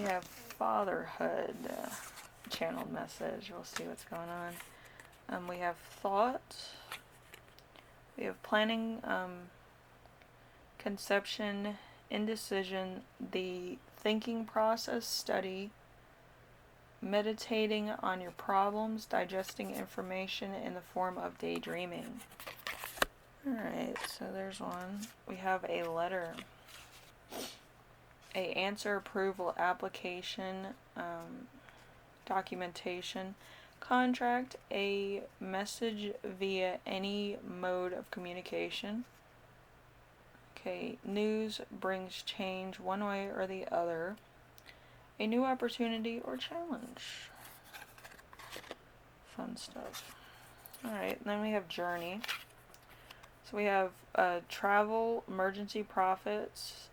have Fatherhood, channeled message. We'll see what's going on. We have thought. We have planning, conception, indecision, the thinking process, study, meditating on your problems, digesting information in the form of daydreaming. Alright, so there's one. We have a letter. A answer, approval, application, documentation, contract, a message via any mode of communication. Okay, news brings change one way or the other. A new opportunity or challenge. Fun stuff. Alright, then we have journey. So we have travel, emergency profits,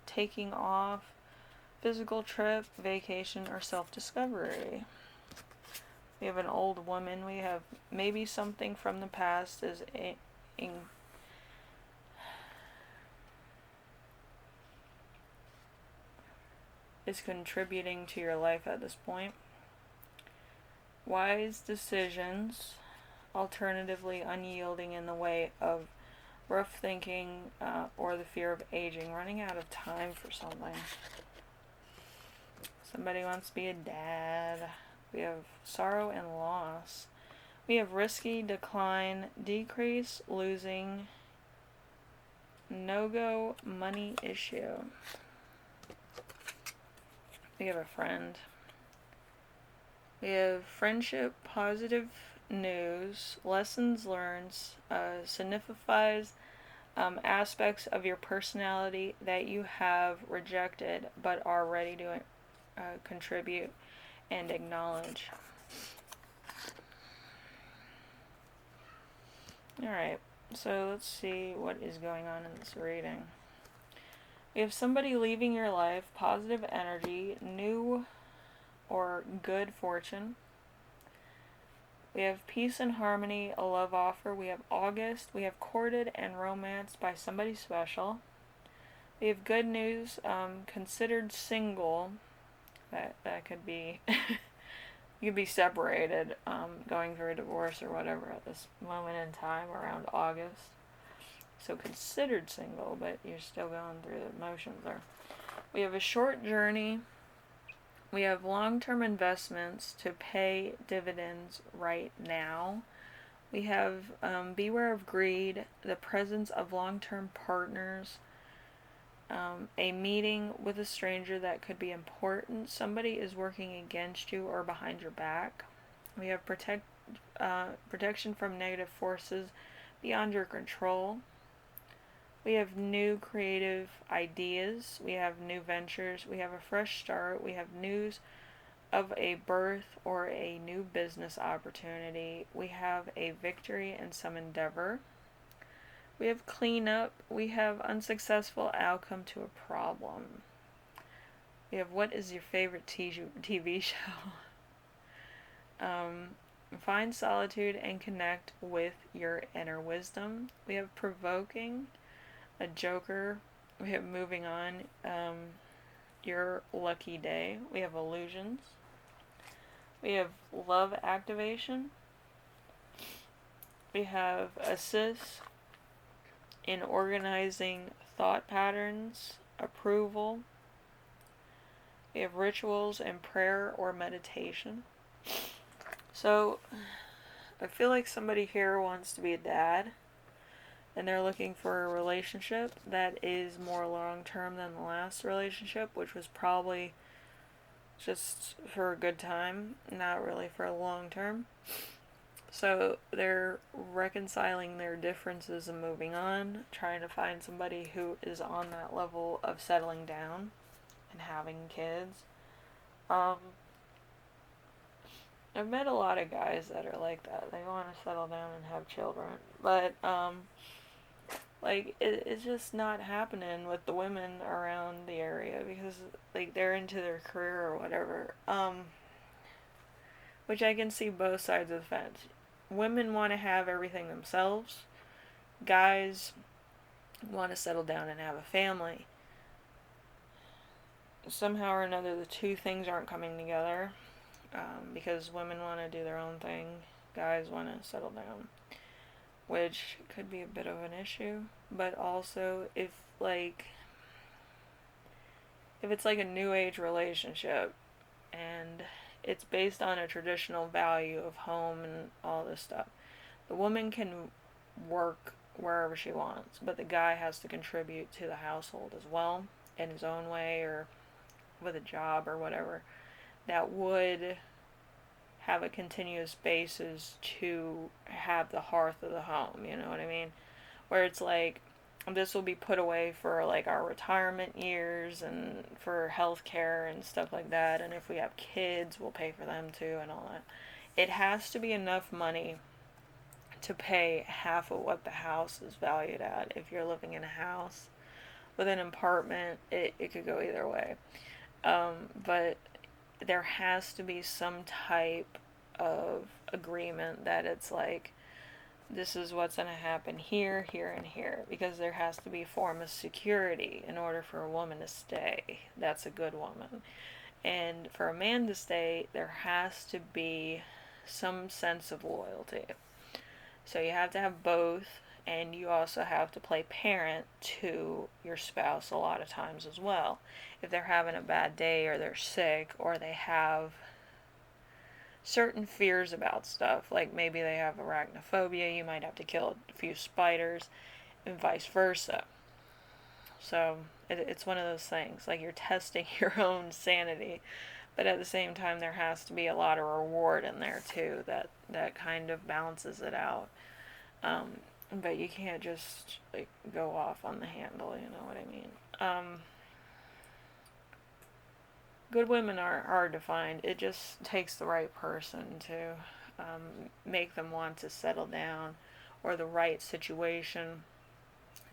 taking off, physical trip, vacation, or self-discovery. We have an old woman. We have maybe something from the past is contributing to your life at this point. Wise decisions, alternatively unyielding in the way of rough thinking or the fear of aging, running out of time for something. Somebody wants to be a dad. We have sorrow and loss. We have risky, decline, decrease, losing, no-go, money issue. We have a friend. We have friendship, positive news, lessons learned, signifies aspects of your personality that you have rejected but are ready to contribute and acknowledge. Alright, so let's see what is going on in this reading. We have somebody leaving your life, positive energy, new or good fortune. We have peace and harmony, a love offer. We have August. We have courted and romanced by somebody special. We have good news, considered single. That could be, you could be separated, going through a divorce or whatever at this moment in time around August. So considered single, but you're still going through the motions there. We have a short journey. We have long-term investments to pay dividends right now. We have beware of greed, the presence of long-term partners, a meeting with a stranger that could be important. Somebody is working against you or behind your back. We have protection from negative forces beyond your control. We have new creative ideas. We have new ventures. We have a fresh start. We have news of a birth or a new business opportunity. We have a victory in some endeavor. We have cleanup. We have unsuccessful outcome to a problem. We have what is your favorite TV show? Find solitude and connect with your inner wisdom. We have provoking, a joker. We have moving on, your lucky day. We have illusions. We have love activation. We have assist in organizing thought patterns, approval. We have rituals and prayer or meditation. So I feel like somebody here wants to be a dad, and they're looking for a relationship that is more long-term than the last relationship, which was probably just for a good time, not really for a long-term. So they're reconciling their differences and moving on, trying to find somebody who is on that level of settling down and having kids. I've met a lot of guys that are like that. They want to settle down and have children. But, it's just not happening with the women around the area because, they're into their career or whatever. Which I can see both sides of the fence. Women want to have everything themselves. Guys want to settle down and have a family. somehow or another the two things aren't coming together, because women want to do their own thing, guys want to settle down, which could be a bit of an issue. But also, like if it's like a new age relationship and it's based on a traditional value of home and all this stuff, the woman can work wherever she wants, but the guy has to contribute to the household as well in his own way or with a job or whatever that would have a continuous basis to have the hearth of the home, you know what I mean? Where it's like this will be put away for like our retirement years and for health care and stuff like that, and if we have kids we'll pay for them too and all that. It has to be enough money to pay half of what the house is valued at. If you're living in a house with an apartment, it could go either way. But there has to be some type of agreement that it's like this is what's going to happen here, here, and here, because there has to be a form of security in order for a woman to stay. That's a good woman. And for a man to stay, there has to be some sense of loyalty. So you have to have both, and you also have to play parent to your spouse a lot of times as well. If they're having a bad day or they're sick or they have certain fears about stuff, like maybe they have arachnophobia, you might have to kill a few spiders, and vice versa. So it's one of those things, like you're testing your own sanity, but at the same time there has to be a lot of reward in there too that kind of balances it out. Um, but you can't just like go off on the handle, you know what I mean? Good women are hard to find. It just takes the right person to make them want to settle down, or the right situation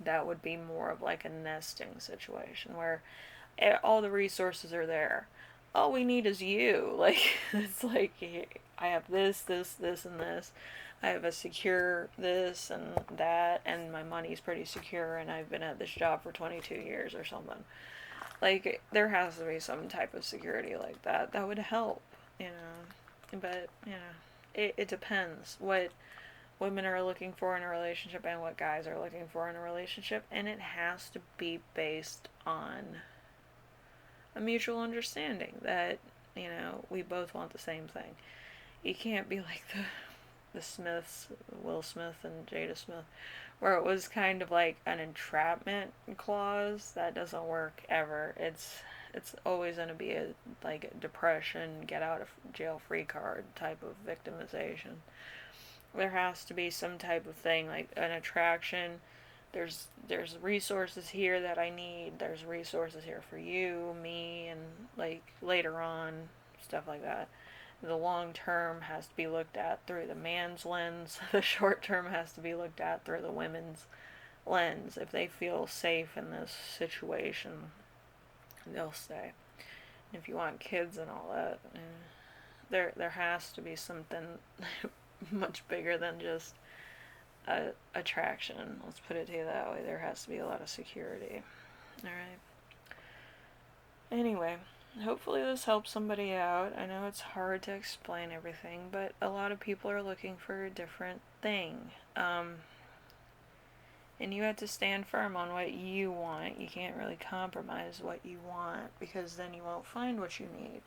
that would be more of like a nesting situation where all the resources are there. All we need is you. Like, it's like, I have this, and this. I have a secure this and that, and my money's pretty secure, and I've been at this job for 22 years or something. Like, there has to be some type of security like that. That would help, you know. But, you know, it depends what women are looking for in a relationship and what guys are looking for in a relationship, and it has to be based on a mutual understanding that, you know, we both want the same thing. You can't be like the Smiths, Will Smith and Jada Smith, where it was kind of like an entrapment clause. That doesn't work ever. It's always going to be a like a depression, get out of jail free card type of victimization. There has to be some type of thing like an attraction. There's resources here that I need. There's resources here for you, me, and like later on stuff like that. The long term has to be looked at through the man's lens. The short term has to be looked at through the women's lens. If they feel safe in this situation, they'll stay. And if you want kids and all that, there has to be something much bigger than just attraction. Let's put it to you that way. There has to be a lot of security. Alright. Anyway, hopefully this helps somebody out. I know it's hard to explain everything, but a lot of people are looking for a different thing. And you have to stand firm on what you want. You can't really compromise what you want because then you won't find what you need.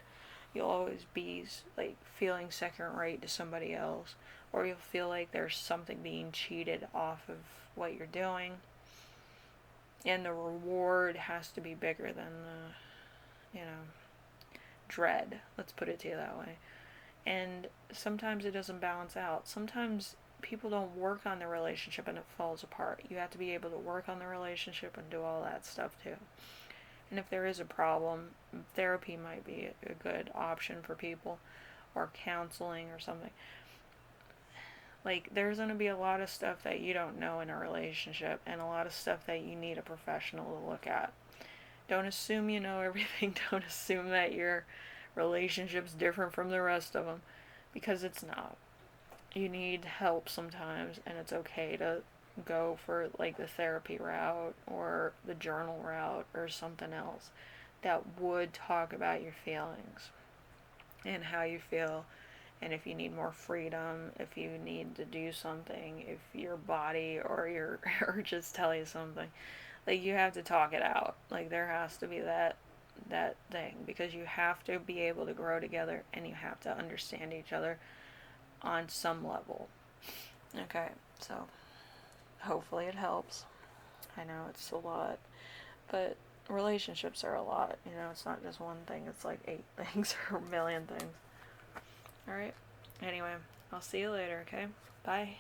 You'll always be like feeling second rate to somebody else, or you'll feel like there's something being cheated off of what you're doing. And the reward has to be bigger than the, dread. Let's put it to you that way. And sometimes it doesn't balance out. Sometimes people don't work on the relationship and it falls apart. You have to be able to work on the relationship and do all that stuff too. And if there is a problem, therapy might be a good option for people, or counseling or something. Like, there's going to be a lot of stuff that you don't know in a relationship, and a lot of stuff that you need a professional to look at. Don't assume you know everything. Don't assume that your relationship's different from the rest of them, because it's not. You need help sometimes, and it's okay to go for like the therapy route or the journal route or something else. that would talk about your feelings and how you feel, and if you need more freedom, if you need to do something, if your body or your urges tell you something, like you have to talk it out. Like there has to be that thing, because you have to be able to grow together and you have to understand each other on some level. Okay, so hopefully it helps. I know it's a lot, but relationships are a lot. You know, it's not just one thing, it's like 8 things or a million things. Alright, anyway, I'll see you later, okay? Bye.